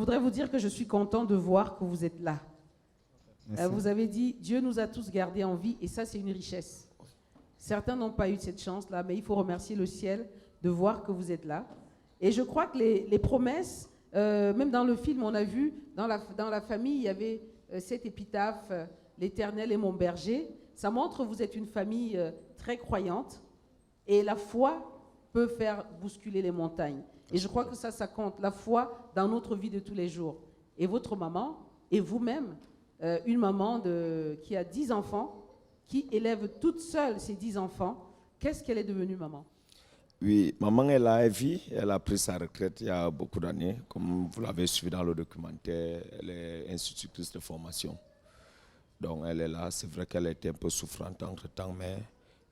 voudrais vous dire que je suis content de voir que vous êtes là. Merci. Vous avez dit, Dieu nous a tous gardés en vie et ça, c'est une richesse. Certains n'ont pas eu cette chance-là, mais il faut remercier le ciel de voir que vous êtes là. Et je crois que les promesses, même dans le film, on a vu, dans la famille, il y avait cette épitaphe, l'Éternel est mon berger. Ça montre que vous êtes une famille très croyante et la foi peut faire bousculer les montagnes. Et je crois que ça compte, la foi dans notre vie de tous les jours. Et votre maman, et vous-même, une maman qui a 10 enfants, qui élève toute seule ses 10 enfants, qu'est-ce qu'elle est devenue, maman? Oui, maman, elle a vie, elle a pris sa retraite il y a beaucoup d'années. Comme vous l'avez suivi dans le documentaire, elle est institutrice de formation. Donc elle est là, c'est vrai qu'elle était un peu souffrante entre-temps, mais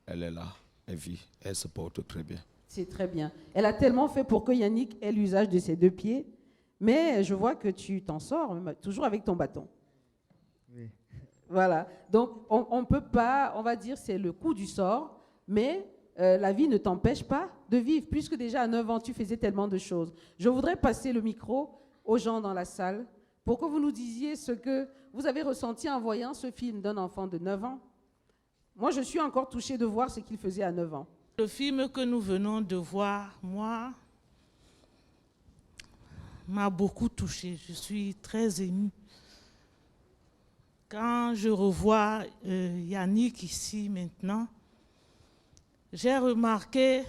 elle est là, elle vit, elle se porte très bien. C'est très bien. Elle a tellement fait pour que Yannick ait l'usage de ses 2 pieds, mais je vois que tu t'en sors, toujours avec ton bâton. Oui. Voilà. Donc, on ne peut pas, on va dire, c'est le coup du sort, mais la vie ne t'empêche pas de vivre, puisque déjà à 9 ans, tu faisais tellement de choses. Je voudrais passer le micro aux gens dans la salle pour que vous nous disiez ce que vous avez ressenti en voyant ce film d'un enfant de 9 ans. Moi, je suis encore touchée de voir ce qu'il faisait à 9 ans. Le film que nous venons de voir, moi, m'a beaucoup touchée. Je suis très émue. Quand je revois Yannick ici maintenant, j'ai remarqué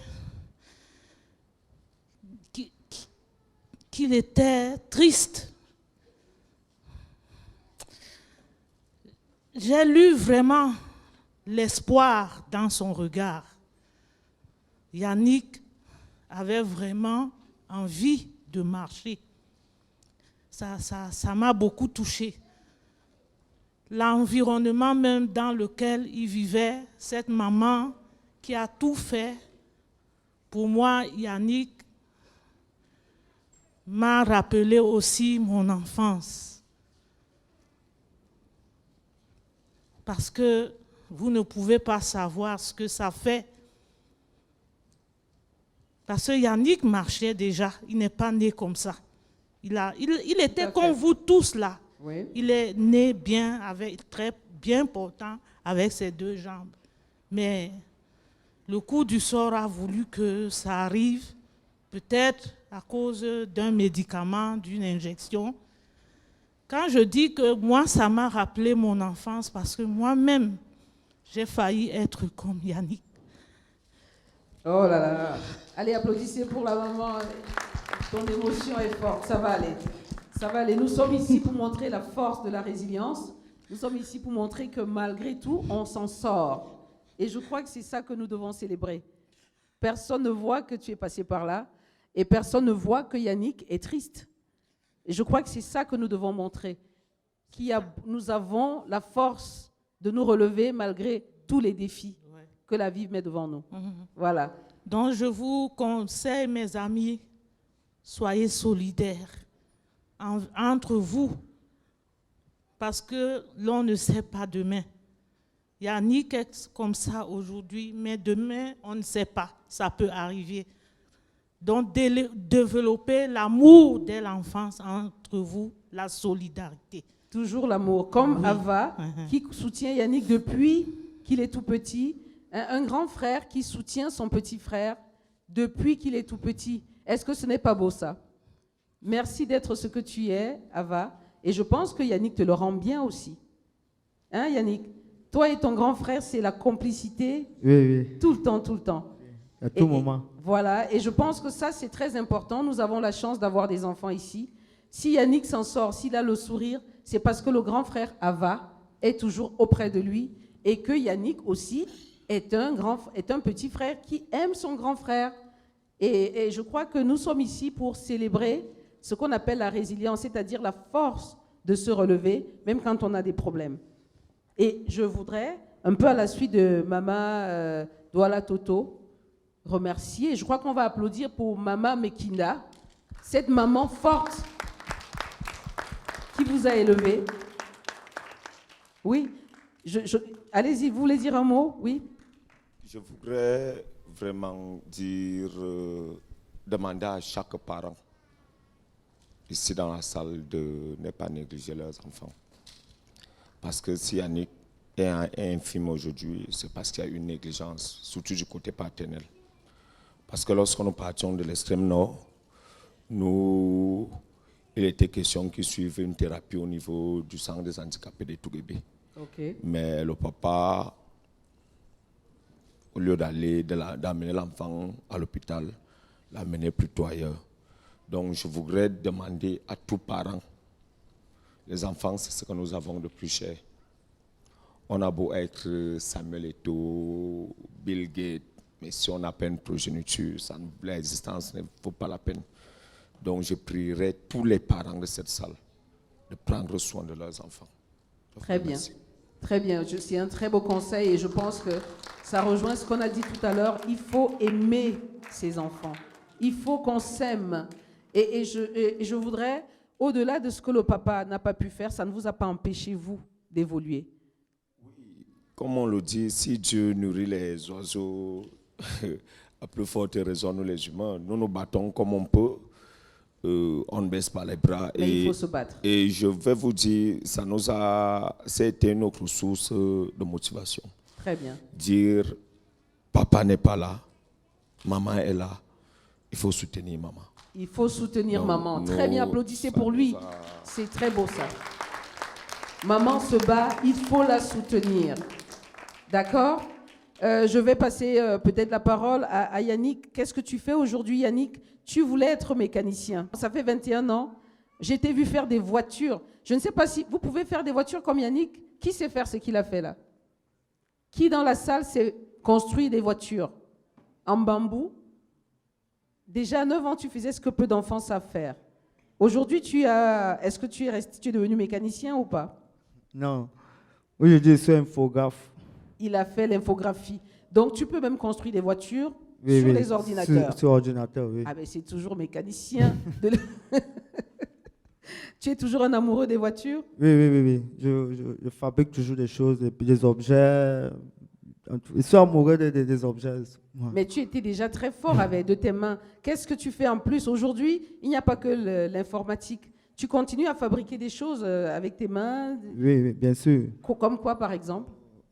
qu'il était triste. J'ai lu vraiment l'espoir dans son regard. Yannick avait vraiment envie de marcher. Ça m'a beaucoup touchée. L'environnement même dans lequel il vivait, cette maman qui a tout fait, pour moi, Yannick m'a rappelé aussi mon enfance. Parce que vous ne pouvez pas savoir ce que ça fait. Parce que Yannick marchait déjà, il n'est pas né comme ça. Il était comme vous tous là. Oui. Il est né bien, très bien portant avec ses 2 jambes. Mais le coup du sort a voulu que ça arrive, peut-être à cause d'un médicament, d'une injection. Quand je dis que moi, ça m'a rappelé mon enfance, parce que moi-même, j'ai failli être comme Yannick. Oh là là. Allez, applaudissez pour la maman. Ton émotion est forte, ça va aller. Ça va aller. Nous sommes ici pour montrer la force de la résilience. Nous sommes ici pour montrer que malgré tout, on s'en sort. Et je crois que c'est ça que nous devons célébrer. Personne ne voit que tu es passé par là et personne ne voit que Yannick est triste. Et je crois que c'est ça que nous devons montrer. Nous avons la force de nous relever malgré tous les défis que la vie met devant nous. Voilà. Donc je vous conseille, mes amis, soyez solidaires entre vous, parce que l'on ne sait pas demain. Yannick est comme ça aujourd'hui, mais demain, on ne sait pas, ça peut arriver. Donc développer l'amour dès l'enfance entre vous, la solidarité. Toujours l'amour, comme Ava, qui soutient Yannick depuis qu'il est tout petit, un grand frère qui soutient son petit frère depuis qu'il est tout petit. Est-ce que ce n'est pas beau ça? Merci d'être ce que tu es, Ava. Et je pense que Yannick te le rend bien aussi. Hein, Yannick? Toi et ton grand frère, c'est la complicité. Oui. Tout le temps, tout le temps. À tout moment. Voilà, et je pense que ça, c'est très important. Nous avons la chance d'avoir des enfants ici. Si Yannick s'en sort, s'il a le sourire, c'est parce que le grand frère Ava est toujours auprès de lui et que Yannick aussi est un petit frère qui aime son grand frère. Et je crois que nous sommes ici pour célébrer ce qu'on appelle la résilience, c'est-à-dire la force de se relever, même quand on a des problèmes. Et je voudrais, un peu à la suite de Mama Douala Toto, remercier. Je crois qu'on va applaudir pour Mama Mekinda, cette maman forte qui vous a élevé. Oui, allez-y, vous voulez dire un mot? Oui. Je voudrais vraiment demander à chaque parent ici dans la salle de ne pas négliger leurs enfants. Parce que si Yannick est infime aujourd'hui, c'est parce qu'il y a une négligence, surtout du côté paternel. Parce que lorsque nous partions de l'extrême nord, il était question qu'ils suivent une thérapie au niveau du centre des handicapés de Touguébé. Ok. Mais le papa, au lieu d'amener l'enfant à l'hôpital, l'a mené plutôt ailleurs. Donc je voudrais demander à tous parents, les enfants c'est ce que nous avons de plus cher. On a beau être Samuel Eto'o, Bill Gates, mais si on n'a pas une progéniture, l'existence ne vaut pas la peine. Donc je prierai tous les parents de cette salle de prendre soin de leurs enfants. Très bien. Très bien. C'est un très beau conseil et je pense que ça rejoint ce qu'on a dit tout à l'heure. Il faut aimer ses enfants. Il faut qu'on s'aime. Et je voudrais, au-delà de ce que le papa n'a pas pu faire, ça ne vous a pas empêché, vous, d'évoluer. Comme on le dit, si Dieu nourrit les oiseaux, à plus forte raison, nous les humains, nous nous battons comme on peut. On ne baisse pas les bras. Mais il faut se battre. Et je vais vous dire, c'était notre source de motivation. Très bien. Dire, papa n'est pas là, maman est là, il faut soutenir maman. Il faut soutenir maman. Très bien, applaudissez pour lui. C'est très beau ça. Maman se bat, il faut la soutenir. D'accord ? Je vais passer peut-être la parole à Yannick. Qu'est-ce que tu fais aujourd'hui, Yannick ? Tu voulais être mécanicien. Ça fait 21 ans. J'ai été vu faire des voitures. Je ne sais pas si vous pouvez faire des voitures comme Yannick. Qui sait faire ce qu'il a fait là ? Qui dans la salle sait construire des voitures en bambou ? Déjà à 9 ans, tu faisais ce que peu d'enfants savent faire. Aujourd'hui, est-ce que tu es devenu mécanicien ou pas ? Non. Aujourd'hui, je suis infographe. Il a fait l'infographie. Donc, tu peux même construire des voitures sur les ordinateurs. Sur ordinateur, oui. Ah ben, c'est toujours mécanicien. Tu es toujours un amoureux des voitures ? Oui. Je fabrique toujours des choses, des objets. Je suis amoureux des objets. Ouais. Mais tu étais déjà très fort avec de tes mains. Qu'est-ce que tu fais en plus ? Aujourd'hui, il n'y a pas que l'informatique. Tu continues à fabriquer des choses avec tes mains ? Oui, bien sûr. Comme quoi, par exemple ?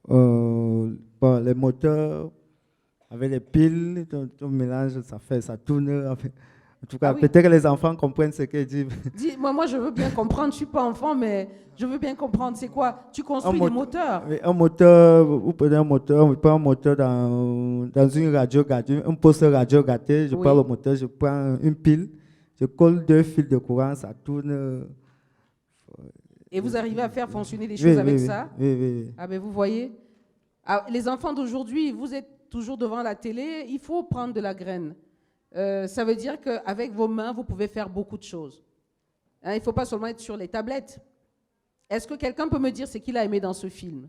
Les moteurs, avec les piles, on mélange, ça tourne. En tout cas, peut-être que les enfants comprennent ce que dit. Moi, je veux bien comprendre. Je ne suis pas enfant, mais je veux bien comprendre. C'est quoi ? Tu construis des moteurs ? Oui, un moteur, vous prenez un moteur, on prend un moteur dans une radio gâtée, un poste radio gâté, je prends le moteur, je prends une pile, je colle 2 fils de courant, ça tourne. Et vous arrivez à faire fonctionner les choses avec ça ? Oui. Ah ben vous voyez, les enfants d'aujourd'hui, vous êtes toujours devant la télé, il faut prendre de la graine. Ça veut dire qu'avec vos mains, vous pouvez faire beaucoup de choses. Hein, il ne faut pas seulement être sur les tablettes. Est-ce que quelqu'un peut me dire ce qu'il a aimé dans ce film ?